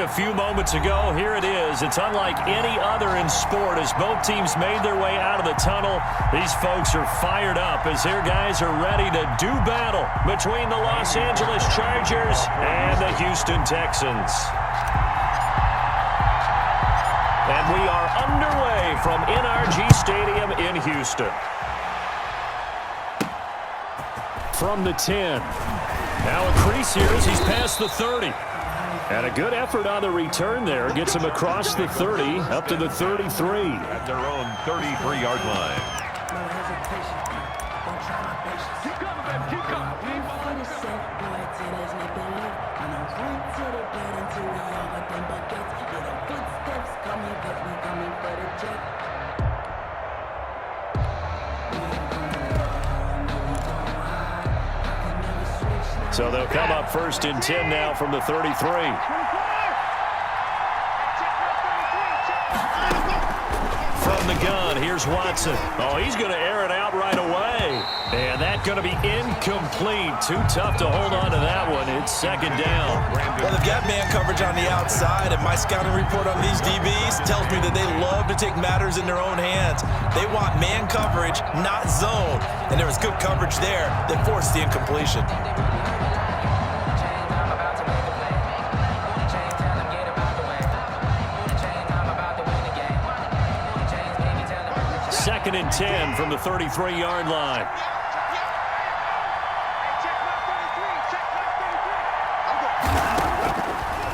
A few moments ago, here it is. It's unlike any other in sport as both teams made their way out of the tunnel. These folks are fired up as their guys are ready to do battle between the Los Angeles Chargers and the Houston Texans. And we are underway from NRG Stadium in Houston. From the 10. Now a crease here as he's past the 30. And a good effort on the return there. Gets him across the 30 up to the 33. At their own 33-yard line. Keep coming, baby. Keep coming. So they'll come up first and 10 now from the 33. From the gun, here's Watson. Oh, he's going to air it out right away. And that's going to be incomplete. Too tough to hold on to that one. It's second down. Well, they've got man coverage on the outside, and my scouting report on these DBs tells me that they love to take matters in their own hands. They want man coverage, not zone. And there was good coverage there that forced the incompletion. Second and 10 from the 33-yard line.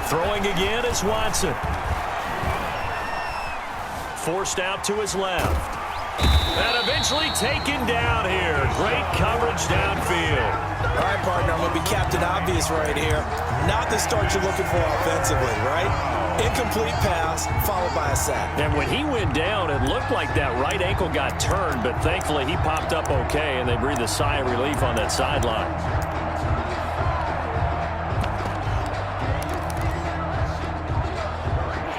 Throwing again is Watson. Forced out to his left. And eventually taken down here. Great coverage downfield. All right, partner, I'm going to be Captain Obvious right here. Not the start you're looking for offensively, right? Incomplete pass, followed by a sack. And when he went down, it looked like that right ankle got turned, but thankfully he popped up okay, and they breathed a sigh of relief on that sideline.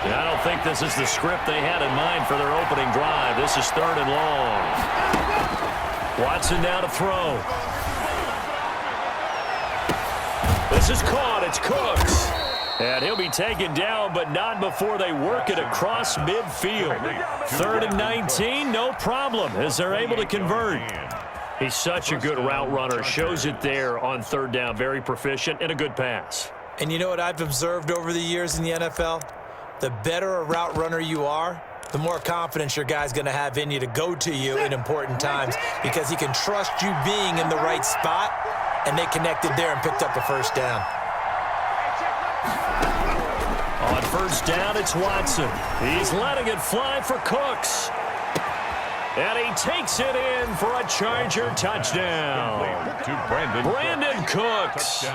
And I don't think this is the script they had in mind for their opening drive. This is third and long. Watson now to throw. This is caught. It's Cooks. And he'll be taken down, but not before they work it across midfield. Third and 19, no problem, as they're able to convert. He's such a good route runner. Shows it there on third down. Very proficient and a good pass. And you know what I've observed over the years in the NFL? The better a route runner you are, the more confidence your guy's going to have in you to go to you in important times because he can trust you being in the right spot, and they connected there and picked up a first down. On first down, it's Watson. He's letting it fly for Cooks. And he takes it in for a Charger touchdown. To Brandon Cooks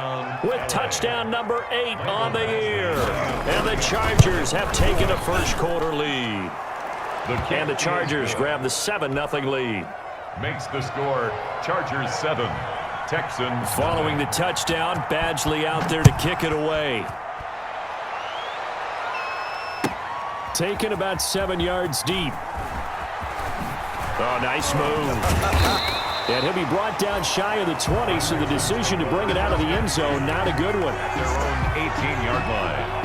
with touchdown number 8 on the year. And the Chargers have taken a first quarter lead. And the Chargers grab the 7-0 lead. Makes the score Chargers 7, Texans. Following the touchdown, Badgley out there to kick it away. Taken about 7 yards deep. Oh, nice move. And he'll be brought down shy of the 20, so the decision to bring it out of the end zone, not a good one. At their own 18-yard line.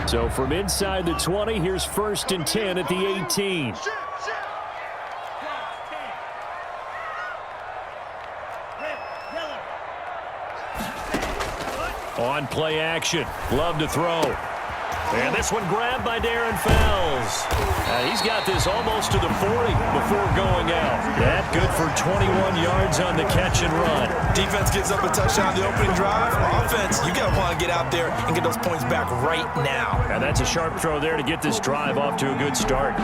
So from inside the 20, here's first and 10 at the 18. On play action. Love to throw. And this one grabbed by Darren Fells. He's got this almost to the 40 before going out. That good for 21 yards on the catch and run. Defense gives up a touchdown the opening drive. Offense, you got to want to get out there and get those points back right now. And that's a sharp throw there to get this drive off to a good start.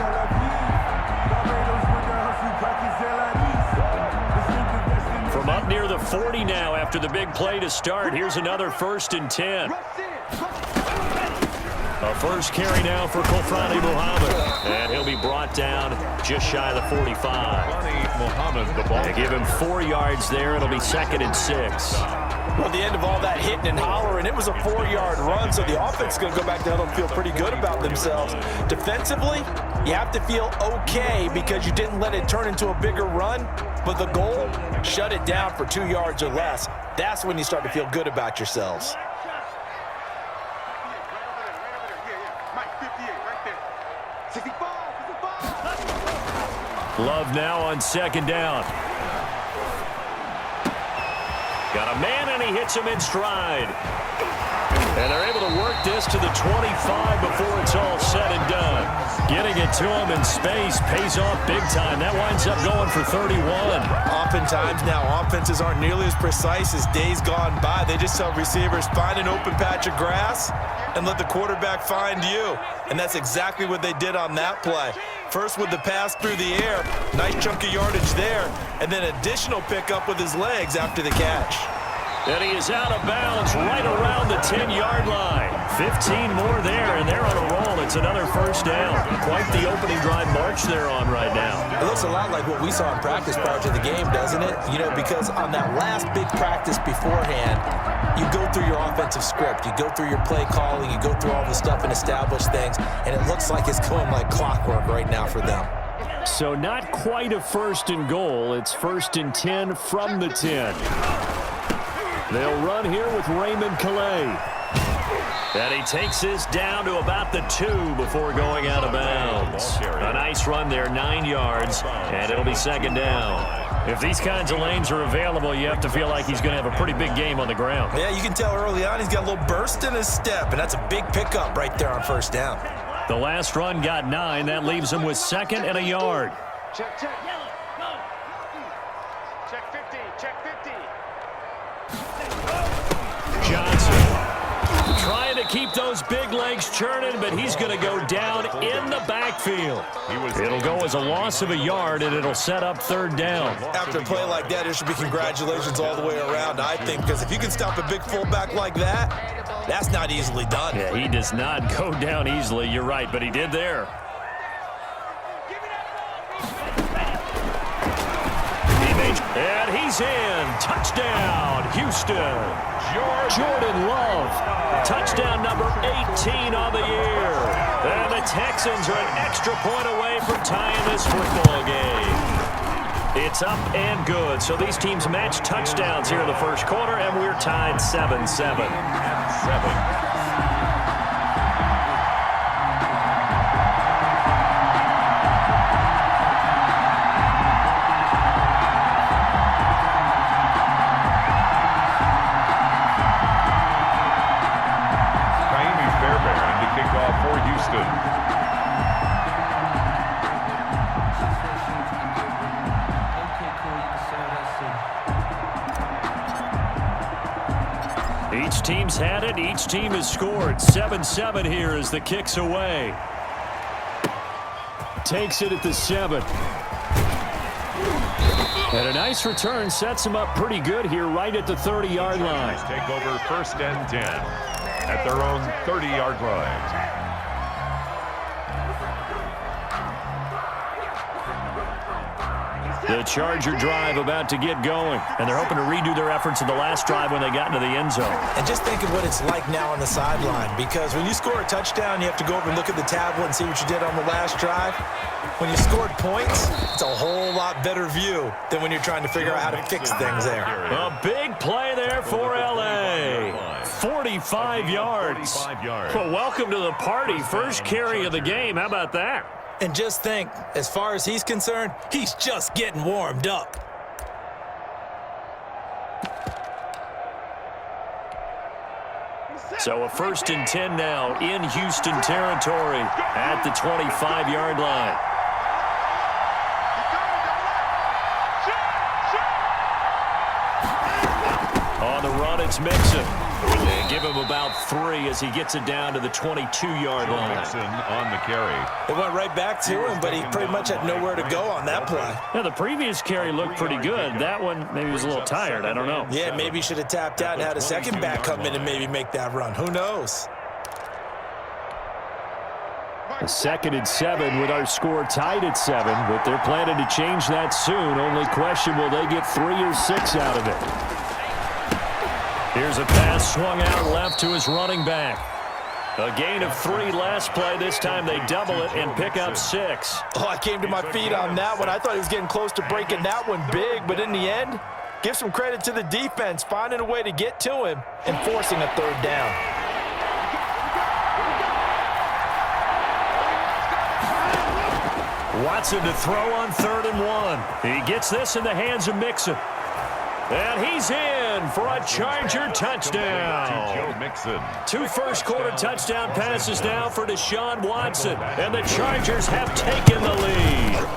From up near the 40 now after the big play to start, here's another first and 10. A first carry now for Kofrani Muhammad. And he'll be brought down just shy of the 45. Muhammad, the ball. They give him 4 yards there. It'll be second and 6. Well, at the end of all that hitting and hollering, it was a 4-yard run, so the offense is going to go back to huddle and feel pretty good about themselves. Defensively, you have to feel okay because you didn't let it turn into a bigger run, but the goal, shut it down for 2 yards or less. That's when you start to feel good about yourselves. Love now on second down. Got a man, and he hits him in stride. And they're able to work this to the 25 before it's all said and done. Getting it to him in space pays off big time. That winds up going for 31. Oftentimes now, offenses aren't nearly as precise as days gone by. They just tell receivers, find an open patch of grass and let the quarterback find you. And that's exactly what they did on that play. First with the pass through the air, nice chunk of yardage there, and then additional pickup with his legs after the catch. And he is out of bounds right around the 10-yard line. 15 more there, and they're on a roll. It's another first down. Quite the opening drive march they're on right now. It looks a lot like what we saw in practice prior to the game, doesn't it? You know, because on that last big practice beforehand, you go through your offensive script. You go through your play calling. You go through all the stuff and establish things, and it looks like it's going like clockwork right now for them. So not quite a first and goal. It's first and 10 from the 10. They'll run here with Raymond Calais. And he takes this down to about the 2 before going out of bounds. A nice run there, 9 yards, and it'll be second down. If these kinds of lanes are available, you have to feel like he's going to have a pretty big game on the ground. Yeah, you can tell early on he's got a little burst in his step, and that's a big pickup right there on first down. The last run got 9. That leaves him with 2nd and a yard. Check, check. Check 50, check 50. Johnson trying to keep those big legs churning, but he's going to go down in the backfield. It'll go as a loss of a yard, and it'll set up third down. After a play like that, there should be congratulations all the way around, I think, because if you can stop a big fullback like that, that's not easily done. Yeah, he does not go down easily. You're right, but he did there. And he's in. Touchdown, Houston. Jordan Love. Touchdown number 18 on the year. And the Texans are an extra point away from tying this football game. It's up and good. So these teams match touchdowns here in the first quarter, and we're tied 7-7. For Houston. Each team's had it. Each team has scored. 7-7 here as the kick's away. Takes it at the 7. And a nice return sets him up pretty good here right at the 30-yard line. Take over first and 10 at their own 30-yard line. The Charger drive about to get going, and they're hoping to redo their efforts of the last drive when they got into the end zone. And just think of what it's like now on the sideline, because when you score a touchdown, you have to go over and look at the tablet and see what you did on the last drive. When you scored points, it's a whole lot better view than when you're trying to figure out how to fix things there. A big play there for L.A. 45 yards. Well, welcome to the party. First carry of the game. How about that? And just think, as far as he's concerned, he's just getting warmed up. So a first and 10 now in Houston territory at the 25-yard line. On the run, it's Mixon. And give him about 3 as he gets it down to the 22-yard line. Mixon on the carry. It went right back to him, but he pretty much had nowhere to go on that play. Yeah, the previous carry looked pretty good. That one maybe was a little tired. I don't know. Yeah, maybe he should have tapped out and had a second back come in and maybe make that run. Who knows? A 2nd and 7 with our score tied at 7, but they're planning to change that soon. Only question, will they get 3 or 6 out of it? Here's a pass swung out left to his running back. A gain of 3 last play. This time they double it and pick up 6. Oh, I came to my feet on that one. I thought he was getting close to breaking that one big, but in the end, give some credit to the defense, finding a way to get to him and forcing a 3rd down. Watson to throw on 3rd and 1. He gets this in the hands of Mixon. And he's in for a Charger touchdown. 2 first-quarter touchdown passes now for Deshaun Watson. And the Chargers have taken the lead.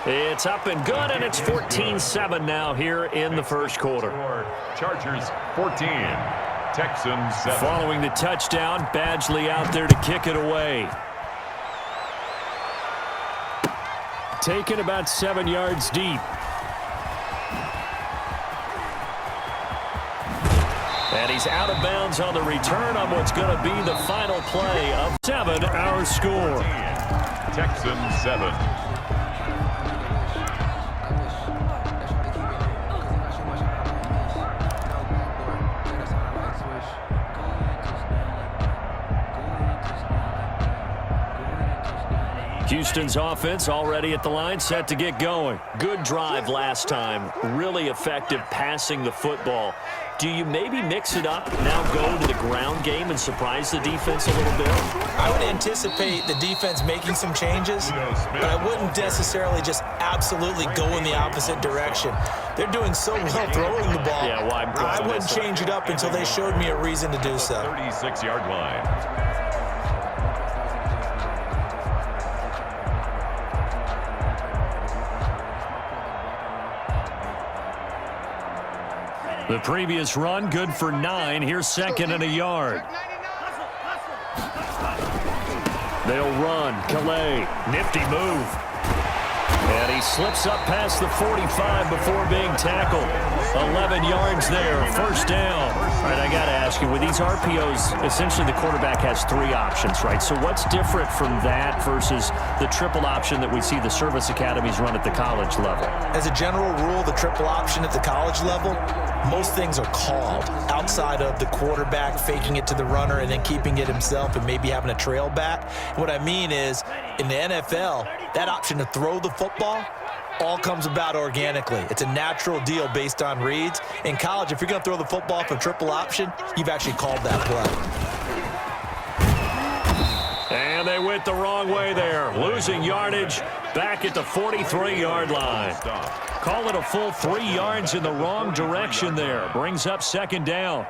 It's up and good, and it's 14-7 now here in the first quarter. Chargers 14, Texans 7. Following the touchdown, Badgley out there to kick it away. Taken about 7 yards deep. And he's out of bounds on the return on what's going to be the final play of 7, our score. Texans 7. Houston's offense already at the line, set to get going. Good drive last time. Really effective passing the football. Do you maybe mix it up, now go to the ground game and surprise the defense a little bit? I would anticipate the defense making some changes, but I wouldn't necessarily just absolutely go in the opposite direction. They're doing so well throwing the ball. Yeah, well, I wouldn't change it up until they showed me a reason to do so. 36-yard line. The previous run, good for 9. Here's 2nd and a yard. They'll run. Calais, nifty move. And he slips up past the 45 before being tackled. 11 yards there, 1st down. All right, I got to ask you, with these RPOs, essentially the quarterback has 3 options, right? So what's different from that versus the triple option that we see the service academies run at the college level? As a general rule, the triple option at the college level, most things are called outside of the quarterback faking it to the runner and then keeping it himself and maybe having a trail back. What I mean is, in the NFL, that option to throw the football all comes about organically. It's a natural deal based on reads. In college, if you're going to throw the football for triple option, you've actually called that play. And they went the wrong way there, losing yardage back at the 43-yard line. Call it a full 3 yards in the wrong direction there. Brings up 2nd down.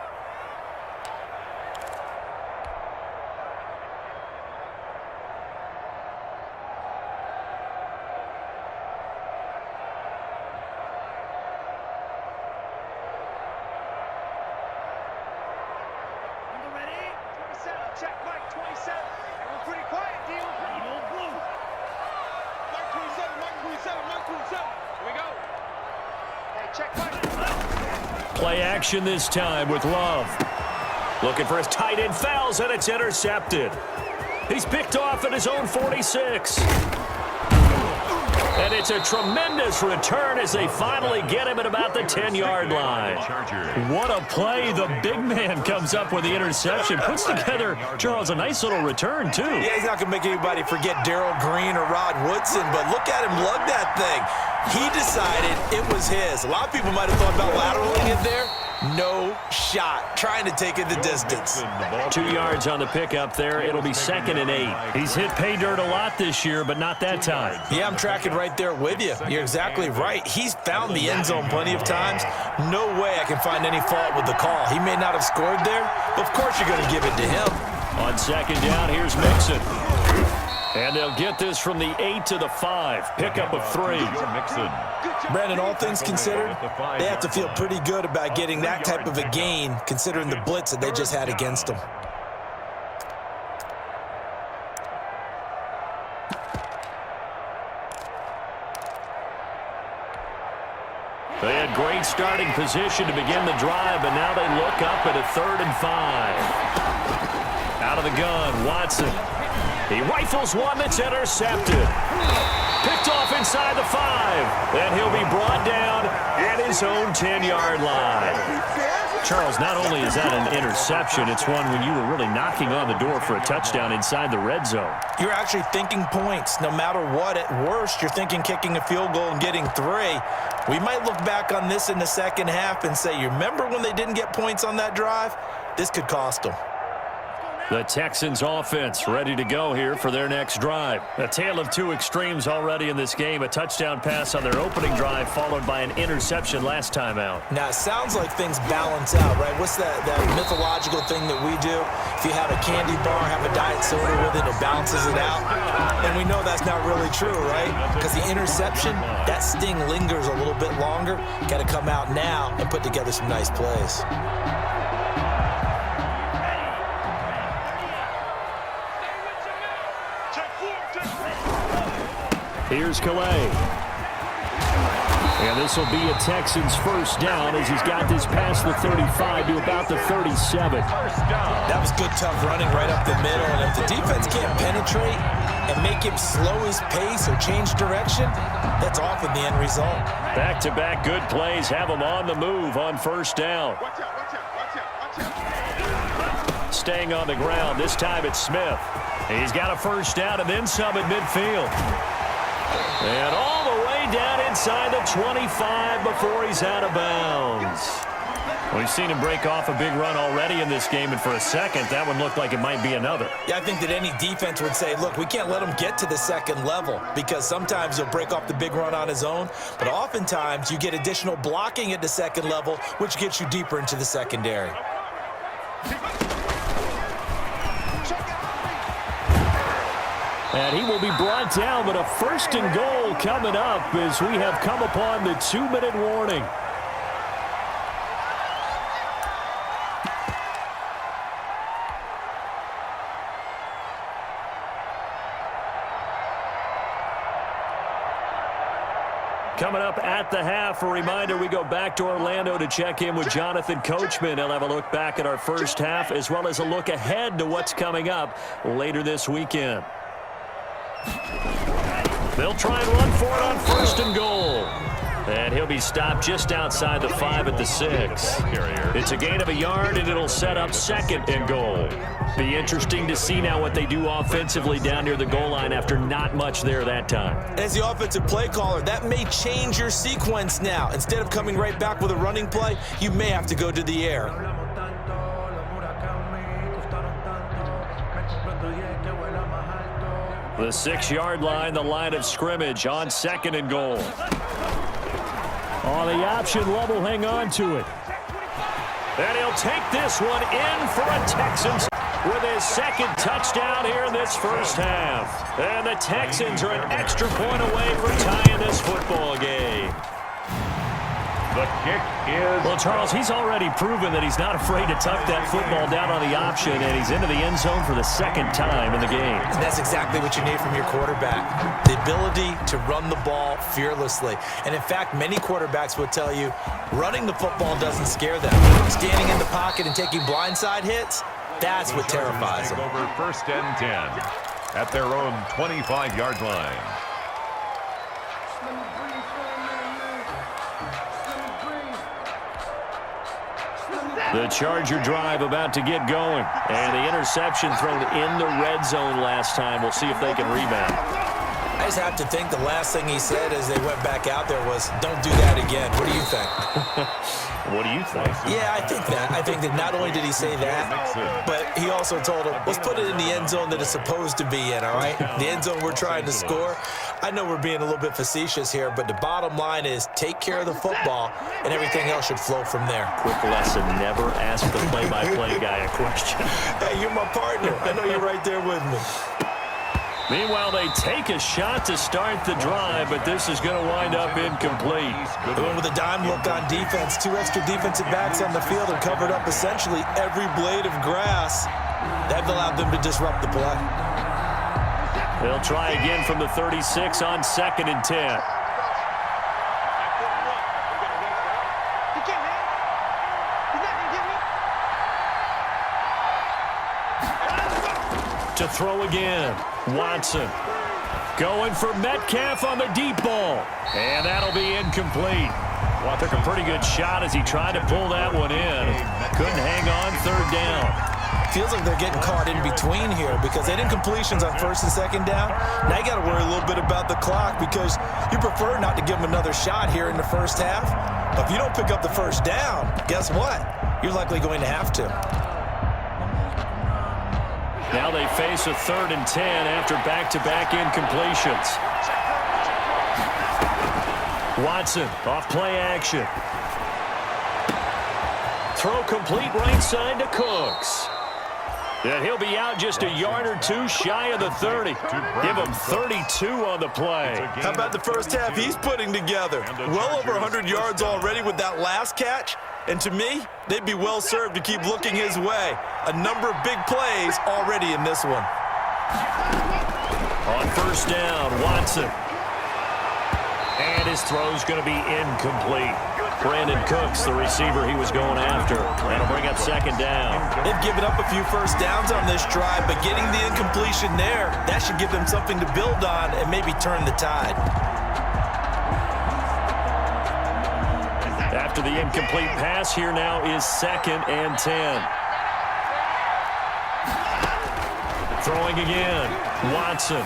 Play action this time with Love. Looking for his tight end, fouls, and it's intercepted. He's picked off at his own 46. And it's a tremendous return as they finally get him at about the 10-yard line. What a play. The big man comes up with the interception. Puts together, Charles, a nice little return, too. Yeah, he's not going to make anybody forget Darrell Green or Rod Woodson, but look at him lug that thing. He decided it was his. A lot of people might have thought about lateraling it there. No shot. Trying to take it the distance. 2 yards on the pickup there. It'll be 2nd and 8. He's hit pay dirt a lot this year, but not that time. Yeah, I'm tracking right there with you. You're exactly right. He's found the end zone plenty of times. No way I can find any fault with the call. He may not have scored there, but of course you're going to give it to him. On 2nd down, here's Mixon. And they'll get this from the 8 to the 5. Pickup of 3. Brandon, all things considered, they have to feel pretty good about getting that type of a gain considering the blitz that they just had against them. They had great starting position to begin the drive, but now they look up at a 3rd and 5. Out of the gun, Watson. He rifles one that's intercepted. Picked off inside the 5. And he'll be brought down at his own 10-yard line. Charles, not only is that an interception, it's one when you were really knocking on the door for a touchdown inside the red zone. You're actually thinking points. No matter what, at worst, you're thinking kicking a field goal and getting 3. We might look back on this in the second half and say, you remember when they didn't get points on that drive? This could cost them. The Texans offense ready to go here for their next drive. A tale of two extremes already in this game. A touchdown pass on their opening drive followed by an interception last time out. Now, it sounds like things balance out, right? What's that mythological thing that we do? If you have a candy bar, have a diet soda with it, it balances it out. And we know that's not really true, right? Because the interception, that sting lingers a little bit longer. Got to come out now and put together some nice plays. Here's Calais. And this will be a Texans first down as he's got this past the 35 to about the 37. That was good, tough running right up the middle. And if the defense can't penetrate and make him slow his pace or change direction, that's often the end result. Back-to-back good plays have him on the move on first down. Staying on the ground, this time it's Smith. He's got a first down and then some at midfield. And all the way down inside the 25 before he's out of bounds. We've seen him break off a big run already in this game, and for a second, that one looked like it might be another. Yeah, I think that any defense would say, look, we can't let him get to the second level because sometimes he'll break off the big run on his own, but oftentimes you get additional blocking at the second level, which gets you deeper into the secondary. And he will be brought down, but a first and goal coming up as we have come upon the 2-minute warning. Coming up at the half, a reminder, we go back to Orlando to check in with Jonathan Coachman. He'll have a look back at our first half as well as a look ahead to what's coming up later this weekend. They'll try and run for it on first and goal. And he'll be stopped just outside the 5 at the 6. It's a gain of a yard, and it'll set up second and goal. Be interesting to see now what they do offensively down near the goal line after not much there that time. As the offensive play caller, that may change your sequence now. Instead of coming right back with a running play, you may have to go to the air. The 6-yard line, the line of scrimmage on second and goal. On the option, Love will hang on to it. And he'll take this one in for a Texans with his second touchdown here in this first half. And the Texans are an extra point away from tying this football game. The kick is... Well, Charles, he's already proven that he's not afraid to tuck that football down on the option, and he's into the end zone for the second time in the game. And that's exactly what you need from your quarterback, the ability to run the ball fearlessly. And in fact, many quarterbacks will tell you running the football doesn't scare them. Standing in the pocket and taking blindside hits, that's what terrifies them. Over first and 10 at their own 25-yard line. The Charger drive about to get going. And the interception thrown in the red zone last time. We'll see if they can rebound. I just have to think the last thing he said as they went back out there was, don't do that again. What do you think? What do you think? Yeah, I think that. I think that not only did he say that, but he also told him, let's put it in the end zone that it's supposed to be in, all right? The end zone we're trying to score. I know we're being a little bit facetious here, but the bottom line is take care of the football, and everything else should flow from there. Quick lesson, never ask the play-by-play guy a question. Hey, you're my partner. I know you're right there with me. Meanwhile, they take a shot to start the drive, but this is going to wind up incomplete. The one with a dime look on defense, 2 extra defensive backs on the field and covered up essentially every blade of grass. That allowed them to disrupt the play. They'll try again from the 36 on second and 10. To throw again, Watson going for Metcalf on the deep ball, and that'll be incomplete. Well, took a pretty good shot as he tried to pull that one in. Couldn't hang on third down. Feels like they're getting caught in between here because they didn't completions on first and second down. Now you got to worry a little bit about the clock because you prefer not to give them another shot here in the first half. But if you don't pick up the first down, guess what? You're likely going to have to. Now they face a 3rd and 10 after back-to-back incompletions. Watson off play action. Throw complete right side to Cooks. And he'll be out just a yard or two shy of the 30. Give him 32 on the play. How about the first half he's putting together? Well over 100 yards already with that last catch. And to me, they'd be well served to keep looking his way. A number of big plays already in this one. On first down, Watson. And his throw's going to be incomplete. Brandon Cooks, the receiver he was going after. That'll bring up second down. They've given up a few first downs on this drive, but getting the incompletion there, that should give them something to build on and maybe turn the tide. After the incomplete pass, here now is 2nd and 10. Throwing again. Watson.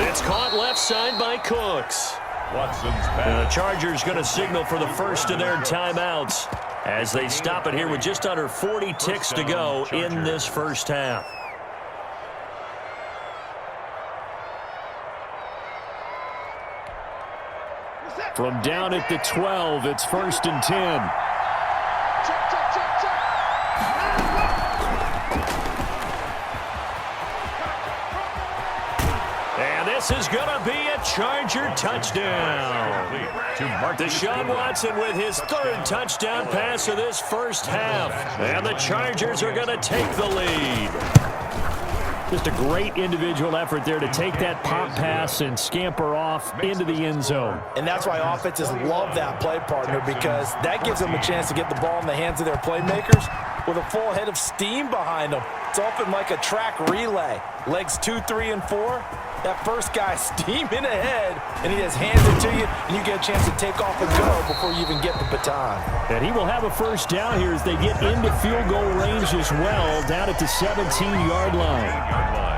It's caught left side by Cooks. Watson's And the pass. Chargers going to signal for the first of their timeouts as they stop it here with just under 40 ticks to go in this first half. From down at the 12, it's 1st and 10. Check, check, check, check. And this is going to be a Charger touchdown. Deshaun Watson with his 3rd touchdown pass of this first half. And the Chargers are going to take the lead. Just a great individual effort there to take that pop pass and scamper off into the end zone. And that's why offenses love that play partner because that gives them a chance to get the ball in the hands of their playmakers with a full head of steam behind them. It's often like a track relay. Legs 2, 3, and 4. That first guy steaming ahead, and he just hands it to you, and you get a chance to take off and go before you even get the baton. And he will have a first down here as they get into field goal range as well, down at the 17-yard line.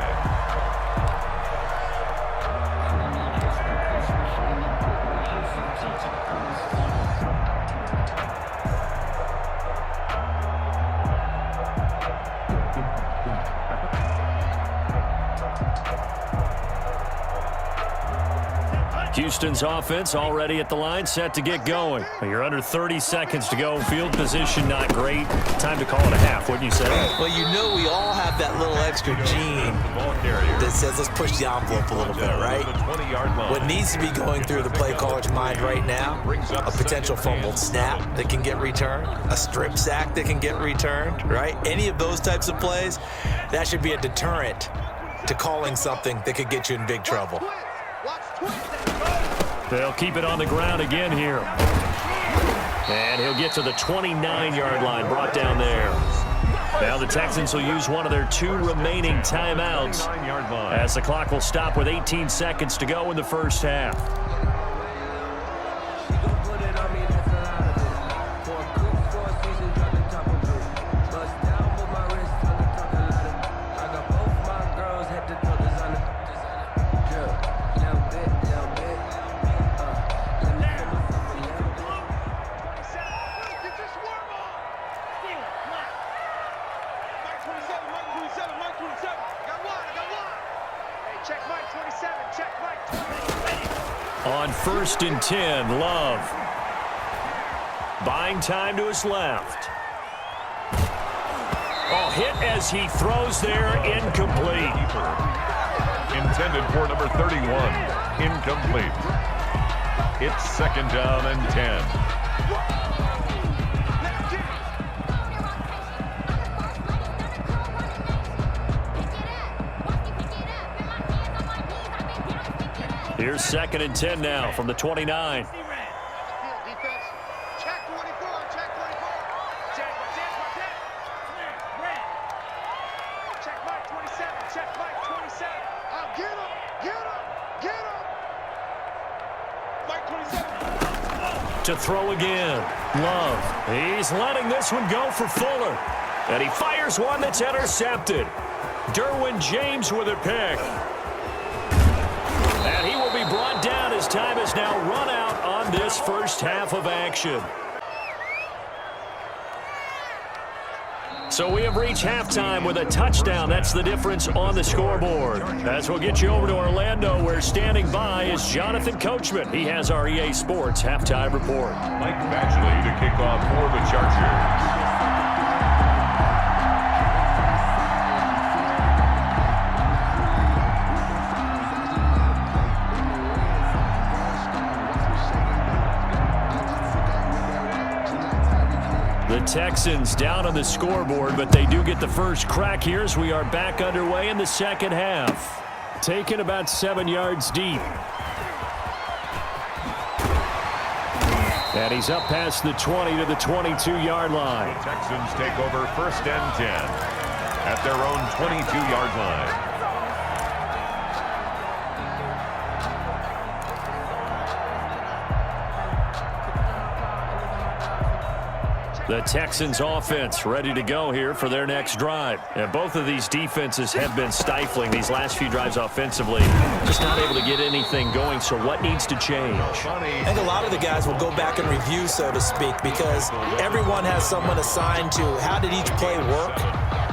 Houston's offense already at the line, set to get going. You're under 30 seconds to go. Field position not great. Time to call it a half, wouldn't you say? Well, you know we all have that little extra gene that says let's push the envelope a little bit, right? What needs to be going through the play caller's mind right now, a potential fumbled snap that can get returned, a strip sack that can get returned, right? Any of those types of plays, that should be a deterrent to calling something that could get you in big trouble. They'll keep it on the ground again here. And he'll get to the 29-yard line, brought down there. Now the Texans will use one of their 2 remaining timeouts as the clock will stop with 18 seconds to go in the first half. On 1st and 10, Love. Buying time to his left. Oh, hit as he throws there, incomplete. Intended for number 31. Incomplete. It's 2nd down and 10. Here's 2nd and 10 now from the 29. To throw again. Love. He's letting this one go for Fuller. And he fires one that's intercepted. Derwin James with a pick. And he will be brought down as time is now run out on this first half of action. So we have reached halftime with a touchdown. That's the difference on the scoreboard. As we'll get you over to Orlando, where standing by is Jonathan Coachman. He has our EA Sports halftime report. Mike Badgley to kick off for the Chargers. The Texans down on the scoreboard, but they do get the first crack here as we are back underway in the second half. Taken about 7 yards deep. And he's up past the 20 to the 22-yard line. The Texans take over 1st and 10 at their own 22-yard line. The Texans offense ready to go here for their next drive. And both of these defenses have been stifling these last few drives offensively. Just not able to get anything going, so what needs to change? I think a lot of the guys will go back and review, so to speak, because everyone has someone assigned to how did each play work.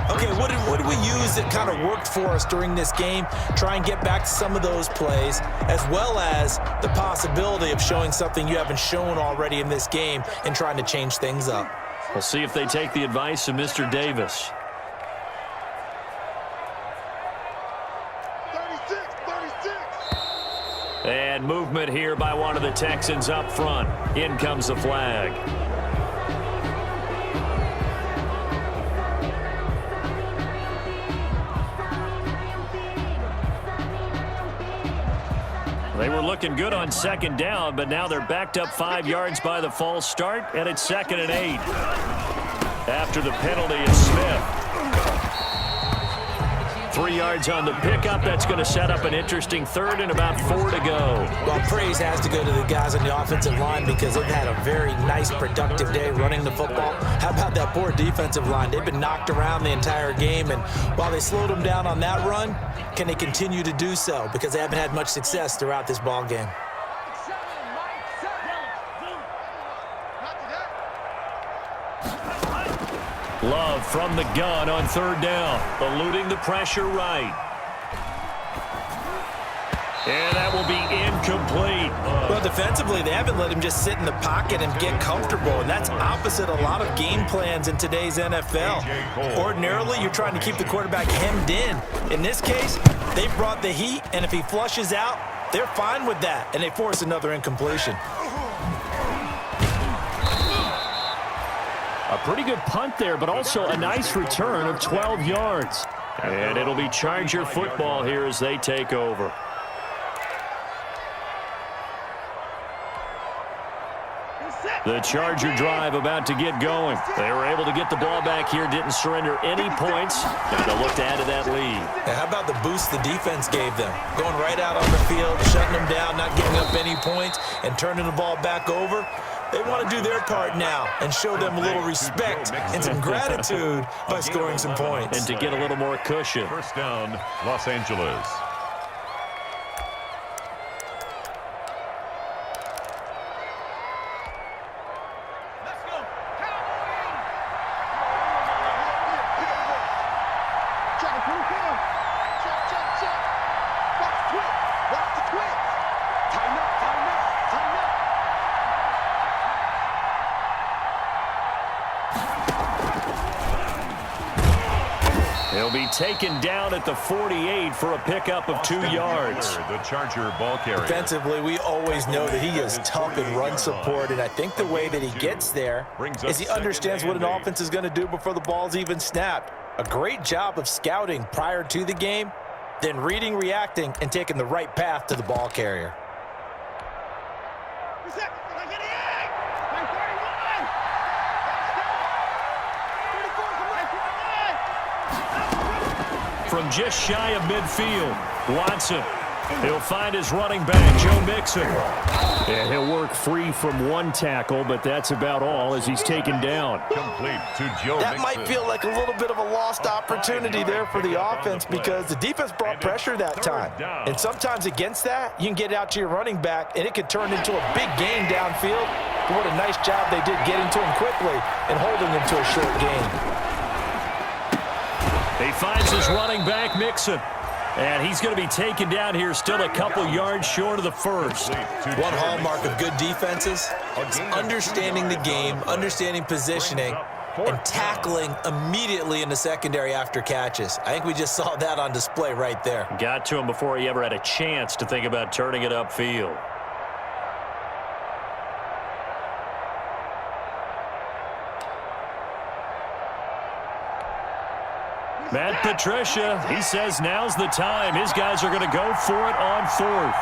Okay, what did we use that kind of worked for us during this game? Try and get back to some of those plays, as well as the possibility of showing something you haven't shown already in this game and trying to change things up. We'll see if they take the advice of Mr. Davis. 36. And movement here by one of the Texans up front. In comes the flag. They were looking good on second down, but now they're backed up 5 yards by the false start, and it's 2nd and 8. After the penalty is Smith. 3 yards on the pickup. That's going to set up an interesting 3rd and about 4 to go. Well, praise has to go to the guys on the offensive line because they've had a very nice, productive day running the football. How about that poor defensive line? They've been knocked around the entire game, and while they slowed them down on that run, can they continue to do so? Because they haven't had much success throughout this ball game. Love from the gun on 3rd down, eluding the pressure right. And that will be incomplete. Well, defensively, they haven't let him just sit in the pocket and get comfortable, and that's opposite a lot of game plans in today's NFL. Ordinarily, you're trying to keep the quarterback hemmed in. In this case, they brought the heat, and if he flushes out, they're fine with that, and they force another incompletion. A pretty good punt there, but also a nice return of 12 yards. And it'll be Charger football here as they take over. The Charger drive about to get going. They were able to get the ball back here, didn't surrender any points. Now they'll look to add to that lead. And how about the boost the defense gave them? Going right out on the field, shutting them down, not giving up any points, and turning the ball back over. They want to do their part now and show them a little respect and some gratitude by scoring some points. And to get a little more cushion. 1st down, Los Angeles. He'll be taken down at the 48 for a pickup of 2 yards. The Charger ball carrier. Defensively, we always know that he is tough in run support, and I think the way that he gets there is he understands what an offense is going to do before the ball's even snapped. A great job of scouting prior to the game, then reading, reacting, and taking the right path to the ball carrier. From just shy of midfield, Watson He'll find his running back, Joe Mixon. And he'll work free from one tackle, but that's about all as he's taken down. Complete to Joe That Mixon. might feel like a little bit of a lost opportunity there for the offense because the defense brought pressure that time. And sometimes against that, you can get out to your running back, and it could turn into a big gain downfield. But what a nice job they did getting to him quickly and holding him to a short gain. He finds his running back, Mixon. And he's going to be taken down here, still a couple yards short of the first. One hallmark of good defenses is understanding the game, understanding positioning, and tackling immediately in the secondary after catches. I think we just saw that on display right there. Got to him before he ever had a chance to think about turning it upfield. Matt Patricia, he says now's the time. His guys are going to go for it on fourth.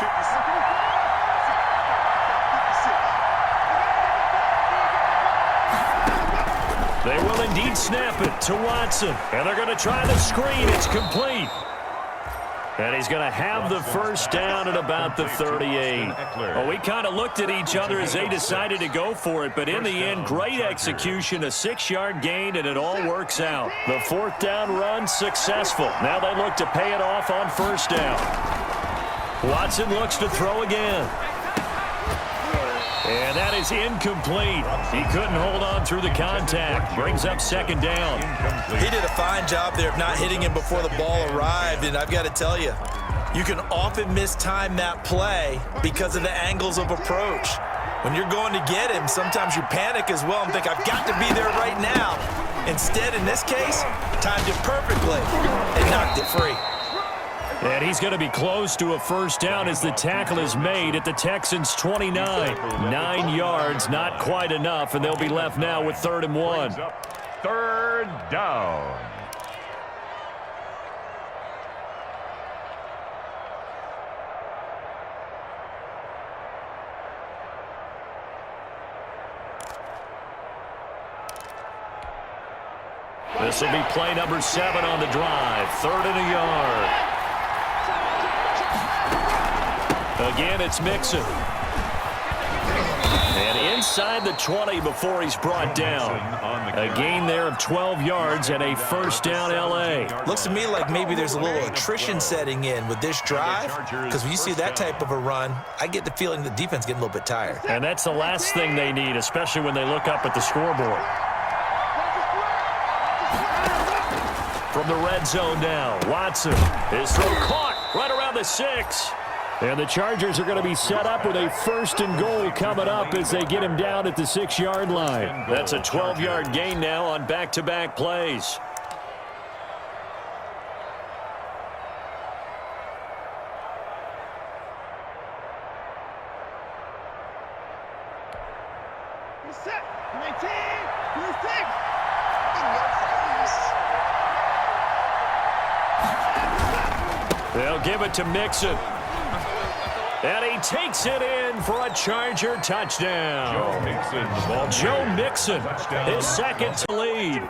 They will indeed snap it to Watson. And they're going to try the screen. It's complete. And he's going to have the first down at about the 38. Well, we kind of looked at each other as they decided to go for it, but in the end, great execution, a 6-yard gain, and it all works out. The fourth down run successful. Now they look to pay it off on first down. Watson looks to throw again. And that is incomplete. He couldn't hold on through the contact. Brings up second down. He did a fine job there of not hitting him before the ball arrived, and I've got to tell you, you can often mistime that play because of the angles of approach. When you're going to get him, sometimes you panic as well and think, I've got to be there right now. Instead, in this case, timed it perfectly and knocked it free. And he's going to be close to a first down as the tackle is made at the Texans' 29. 9 yards, not quite enough, and they'll be left now with 3rd and 1. Third down. This will be play number 7 on the drive. 3rd and a yard. Again, it's Mixon. And inside the 20 before he's brought down. A gain there of 12 yards and a first down L.A. Looks to me like maybe there's a little attrition setting in with this drive, because when you see that type of a run, I get the feeling the defense getting a little bit tired. And that's the last thing they need, especially when they look up at the scoreboard. From the red zone now, Watson. His throw caught right around the 6. And the Chargers are going to be set up with a 1st and goal coming up as they get him down at the 6-yard line. That's a 12-yard gain now on back-to-back plays. Set. 19. 26. They'll give it to Mixon. And he takes it in for a Charger touchdown. Joe Mixon, his second to lead.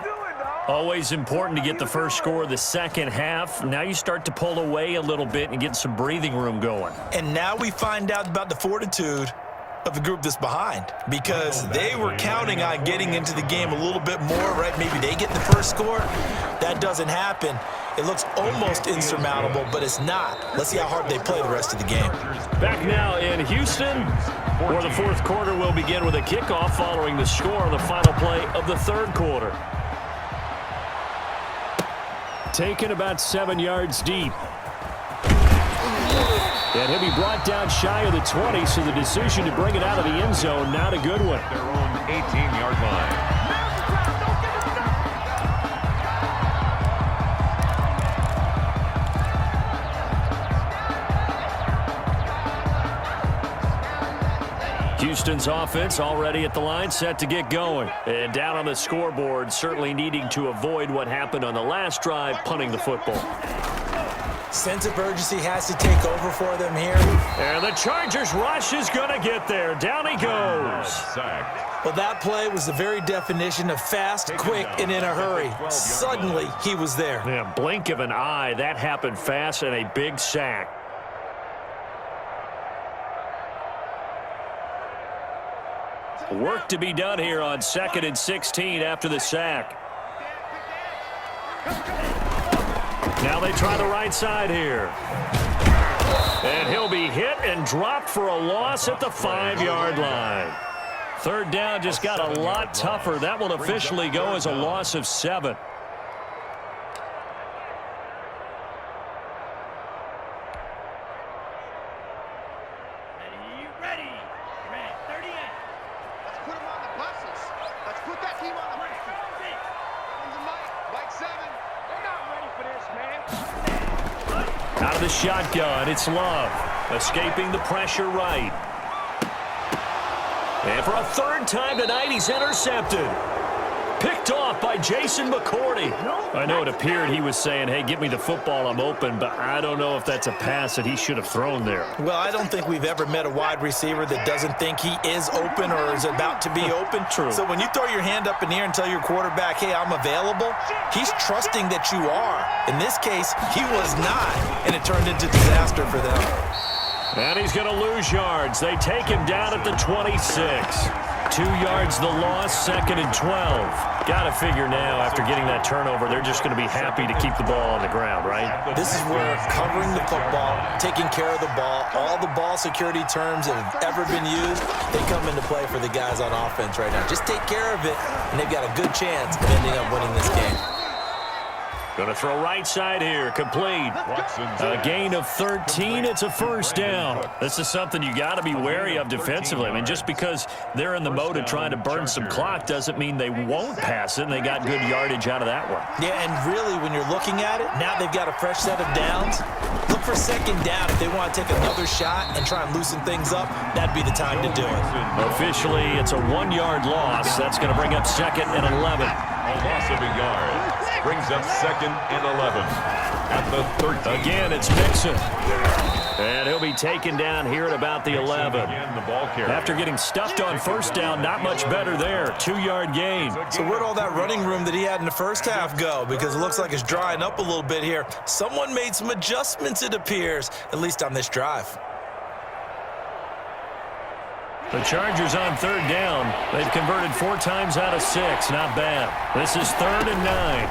Always important to get the first score of the second half. Now you start to pull away a little bit and get some breathing room going. And now we find out about the fortitude of the group that's behind, because they were counting on getting into the game a little bit more, right? Maybe they get the first score. That doesn't happen. It looks almost insurmountable, but it's not. Let's see how hard they play the rest of the game. Back now in Houston, where the fourth quarter will begin with a kickoff following the score on the final play of the third quarter. Taken about 7 yards deep. And he'll be brought down shy of the 20, so the decision to bring it out of the end zone, not a good one. Their own 18-yard line. Houston's offense already at the line, set to get going. And down on the scoreboard, certainly needing to avoid what happened on the last drive, punting the football. Sense of urgency has to take over for them here. And the Chargers rush is going to get there. Down he goes. Sacked. Well, that play was the very definition of fast, quick, and in a hurry. Suddenly, he was there. Yeah, blink of an eye. That happened fast and a big sack. Work to be done here on 2nd and 16 after the sack. Now they try the right side here. And he'll be hit and dropped for a loss at the 5-yard line. 3rd down just got a lot tougher. That will officially go as a loss of 7. Out of the shotgun, it's Love. Escaping the pressure right. And for a 3rd time tonight, he's intercepted. Picked off by Jason McCourty. I know it appeared he was saying, hey, give me the football, I'm open, but I don't know if that's a pass that he should have thrown there. Well, I don't think we've ever met a wide receiver that doesn't think he is open or is about to be open. True. So when you throw your hand up in the air and tell your quarterback, hey, I'm available, he's trusting that you are. In this case, he was not, and it turned into disaster for them. And he's going to lose yards. They take him down at the 26. 2 yards the loss, 2nd and 12. Got to figure now, after getting that turnover, they're just going to be happy to keep the ball on the ground, right? This is where covering the football, taking care of the ball, all the ball security terms that have ever been used, they come into play for the guys on offense right now. Just take care of it, and they've got a good chance of ending up winning this game. Going to throw right side here, complete. A gain of 13, it's a 1st down. This is something you got to be wary of defensively. I mean, just because they're in the mode of trying to burn some clock doesn't mean they won't pass it, and they got good yardage out of that one. Yeah, and really, when you're looking at it, now they've got a fresh set of downs. Look for 2nd down. If they want to take another shot and try and loosen things up, that'd be the time to do it. Officially, it's a 1-yard loss. That's going to bring up 2nd and 11. A loss of a yard brings up 2nd and 11 at the 13. Again, it's Mixon. And he'll be taken down here at about the 11. After getting stuffed on 1st down, not much better there. 2-yard gain. So where'd all that running room that he had in the 1st half go? Because it looks like it's drying up a little bit here. Someone made some adjustments, it appears, at least on this drive. The Chargers on 3rd down. They've converted 4 times out of 6. Not bad. This is 3rd and 9.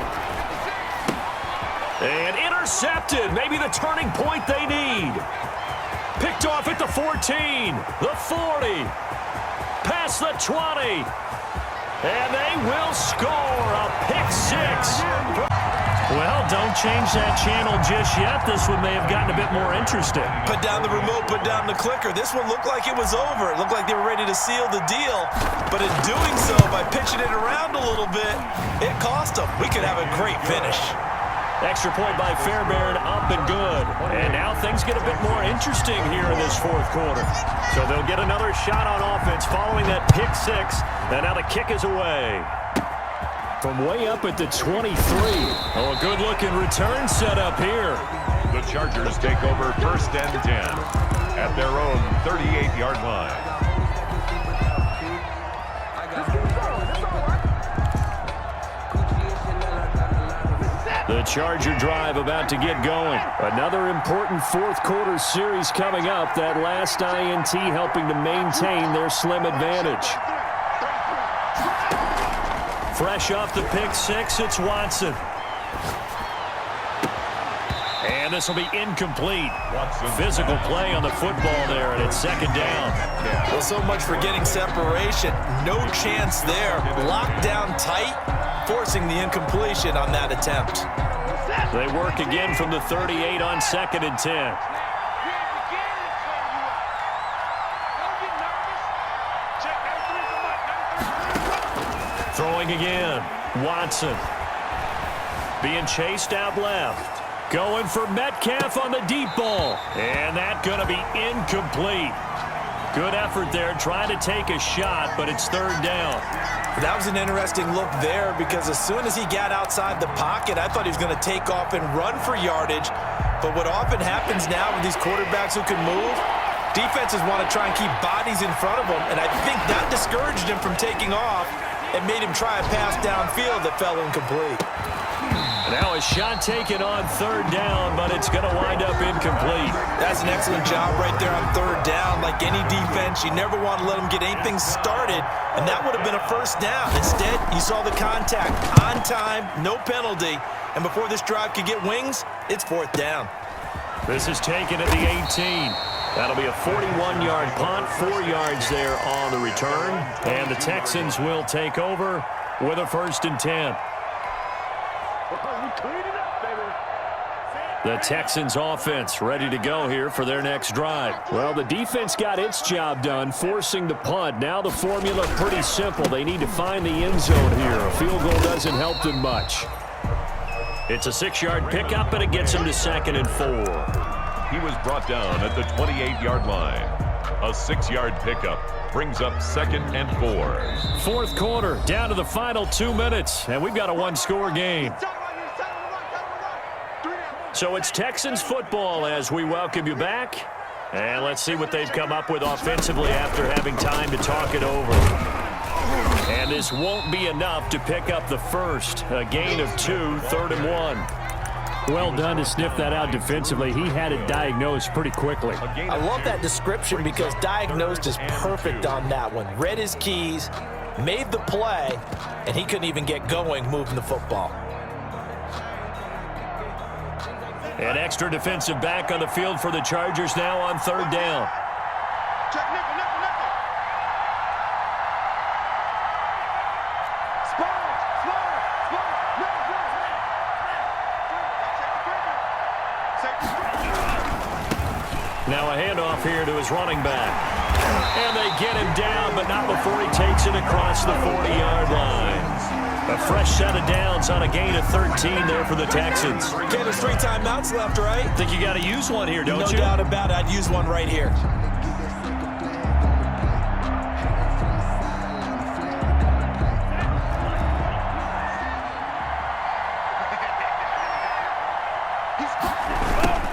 And intercepted. Maybe the turning point they need. Picked off at the 14. The 40. Past the 20. And they will score a pick 6. Well, don't change that channel just yet. This one may have gotten a bit more interesting. Put down the remote, put down the clicker. This one looked like it was over. It looked like they were ready to seal the deal. But in doing so, by pitching it around a little bit, it cost them. We could have a great finish. Extra point by Fairbairn, up and good. And now things get a bit more interesting here in this 4th quarter. So they'll get another shot on offense following that pick 6. And now the kick is away. From way up at the 23. Oh, a good-looking return set up here. The Chargers take over 1st and 10 at their own 38-yard line. The Charger drive about to get going. Another important 4th quarter series coming up. That last INT helping to maintain their slim advantage. Fresh off the pick 6, it's Watson. And this will be incomplete. Physical play on the football there, and it's 2nd down. Well, so much for getting separation. No chance there. Locked down tight, forcing the incompletion on that attempt. They work again from the 38 on 2nd and 10. Throwing again. Watson. Being chased out left. Going for Metcalf on the deep ball. And that going to be incomplete. Good effort there trying to take a shot, but it's 3rd down. That was an interesting look there because as soon as he got outside the pocket, I thought he was going to take off and run for yardage. But what often happens now with these quarterbacks who can move, defenses want to try and keep bodies in front of them, and I think that discouraged him from taking off and made him try a pass downfield that fell incomplete. Now a shot taken on third down, but it's going to wind up incomplete. That's an excellent job right there on third down. Like any defense, you never want to let them get anything started, and that would have been a first down. Instead, you saw the contact on time, no penalty, and before this drive could get wings, it's fourth down. This is taken at the 18. That'll be a 41-yard punt, 4 yards there on the return, and the Texans will take over with a 1st and 10. The Texans offense ready to go here for their next drive. Well, the defense got its job done, forcing the punt. Now the formula pretty simple. They need to find the end zone here. A field goal doesn't help them much. It's a 6-yard pickup, and it gets him to 2nd and 4. He was brought down at the 28-yard line. A 6-yard pickup brings up 2nd and 4. Fourth quarter, down to the final 2 minutes, and we've got a one-score game. So it's Texans football as we welcome you back. And let's see what they've come up with offensively after having time to talk it over. And this won't be enough to pick up the first. A gain of 2, 3rd and 1. Well done to sniff that out defensively. He had it diagnosed pretty quickly. I love that description because diagnosed is perfect on that one. Read his keys, made the play, and he couldn't even get going moving the football. An extra defensive back on the field for the Chargers now on 3rd down. Now a handoff here to his running back. And they get him down, but not before he takes it across the 40-yard line. A fresh set of downs on a gain of 13 there for the Texans. Okay, there's 3 timeouts left, right? Think you got to use one here, don't you? No doubt about it. I'd use one right here.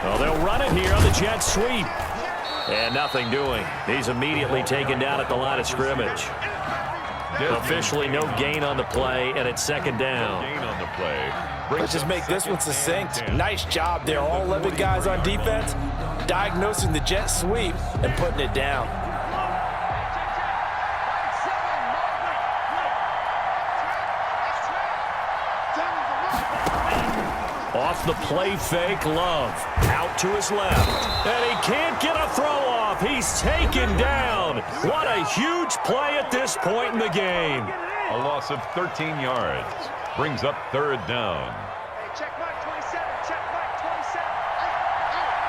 Well, they'll run it here on the jet sweep. And nothing doing. He's immediately taken down at the line of scrimmage. Officially no gain on the play, and it's 2nd down. Gain on the play. Let's just make this one succinct. Nice job there. All 11 guys on defense diagnosing the jet sweep and putting it down. Off the play fake, Love. Out to his left. And he can't get a throw off. He's taken down. What a huge play at this point in the game. A loss of 13 yards. Brings up 3rd down. Hey, check mark 27. Check mark 27. Hey,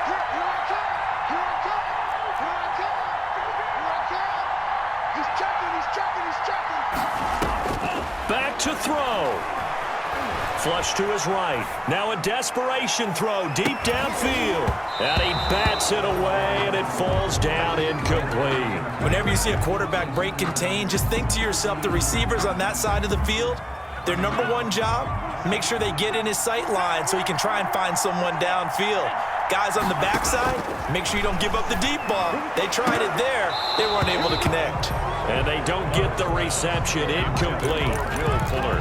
here I come. Here I come. Here I come. Here I come. He's checking. He's checking. He's checking. Back to throw. Flush to his right. Now a desperation throw deep downfield. And he bats it away, and it falls down incomplete. Whenever you see a quarterback break contain, just think to yourself, the receivers on that side of the field, their number one job, make sure they get in his sight line so he can try and find someone downfield. Guys on the backside, make sure you don't give up the deep ball. They tried it there. They weren't able to connect. And they don't get the reception. Incomplete.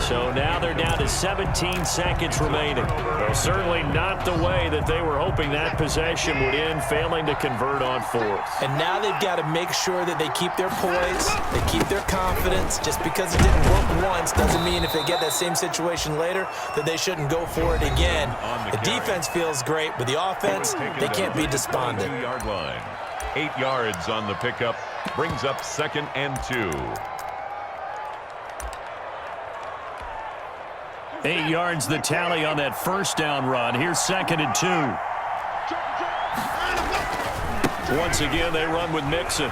So now they're down to 17 seconds remaining. Well, certainly not the way that they were hoping that possession would end, failing to convert on 4th. And now they've got to make sure that they keep their poise, they keep their confidence. Just because it didn't work once doesn't mean if they get that same situation later that they shouldn't go for it again. The defense feels great, but the offense, they can't be despondent. 2-yard line. 8 yards on the pickup. Brings up 2nd and 2. 8 yards the tally on that first down run. Here's 2nd and 2. Once again, they run with Mixon.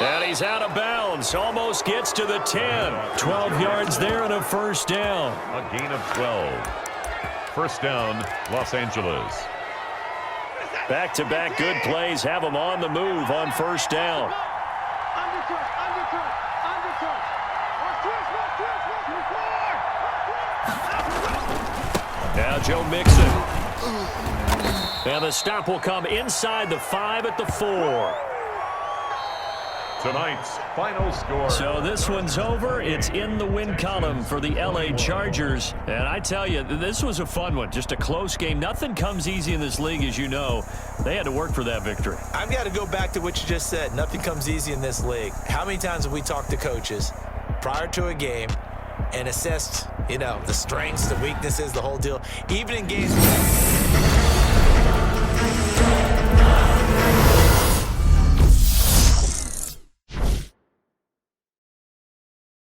And he's out of bounds. Almost gets to the 10. 12 yards there and a first down. A gain of 12. First down, Los Angeles. Back-to-back good plays have them on the move on first down. Now Joe Mixon. And the stop will come inside the 5 at the 4. Tonight's final score. So this one's over. It's in the win column for the LA Chargers. And I tell you, this was a fun one. Just a close game. Nothing comes easy in this league, as you know. They had to work for that victory. I've got to go back to what you just said. Nothing comes easy in this league. How many times have we talked to coaches prior to a game and assessed, the strengths, the weaknesses, the whole deal, even in games